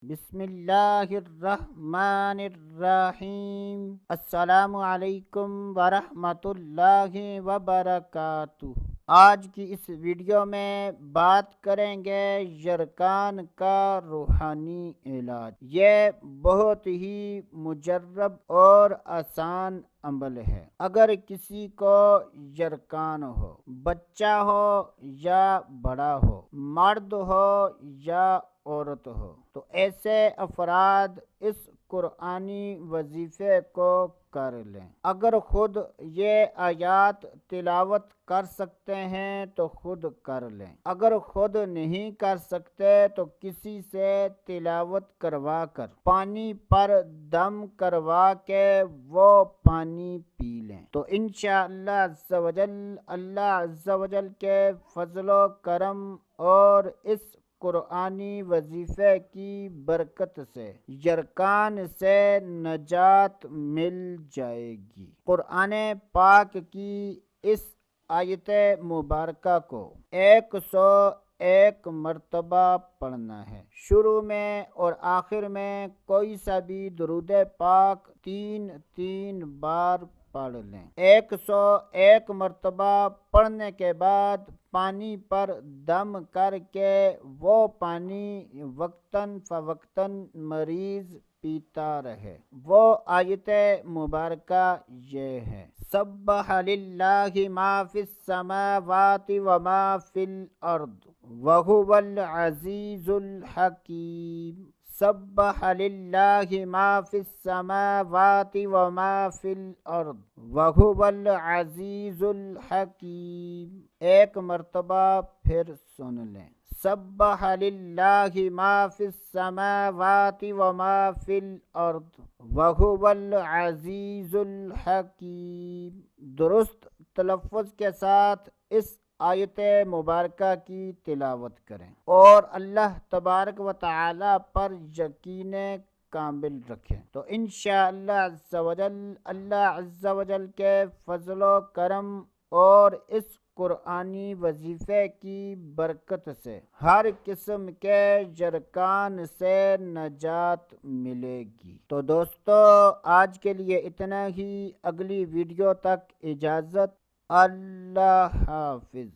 بسم اللہ الرحمن الرحیم۔ السلام علیکم ورحمۃ اللہ وبرکاتہ۔ آج کی اس ویڈیو میں بات کریں گے یرکان کا روحانی علاج۔ یہ بہت ہی مجرب اور آسان عمل ہے۔ اگر کسی کو یرکان ہو، بچہ ہو یا بڑا ہو، مرد ہو یا عورت ہو، تو ایسے افراد اس قرآنی وظیفے کو کر لیں۔ اگر خود یہ آیات تلاوت کر سکتے ہیں تو خود کر لیں۔ اگر خود نہیں کر سکتے تو کسی سے تلاوت کروا کر پانی پر دم کروا کے وہ پانی پی لیں تو انشاءاللہ اللہ عز و جل کے فضل و کرم اور اس قرآنی وظیفے کی برکت سے یرکان سے نجات مل جائے گی۔ قرآن پاک کی اس آیت مبارکہ کو 101 مرتبہ پڑھنا ہے۔ شروع میں اور آخر میں کوئی سا بھی درود پاک 3 بار پڑھ لیں۔ 101 مرتبہ پڑھنے کے بعد پانی پر دم کر کے وہ پانی وقتاً فوقتاً مریض پیتا رہے۔ وہ آیت مبارکہ یہ ہے: سبح للہ ما فی السماوات وما فی الارض وہو العزیز الحکیم۔ سبح للہ ما فی السماوات وما فی الارض وہو العزیز الحکیم۔ ایک مرتبہ پھر سن لیں: سبح للہ ما فی السماوات وما فی الارض وہو العزیز الحکیم۔ درست تلفظ کے ساتھ اس آیت مبارکہ کی تلاوت کریں اور اللہ تبارک و تعالی پر یقین کامل رکھیں تو انشاءاللہ اللہ عز و جل کے فضل و کرم اور اس قرآنی وظیفے کی برکت سے ہر قسم کے یرکان سے نجات ملے گی۔ تو دوستو آج کے لیے اتنا ہی، اگلی ویڈیو تک اجازت، اللہ حافظ۔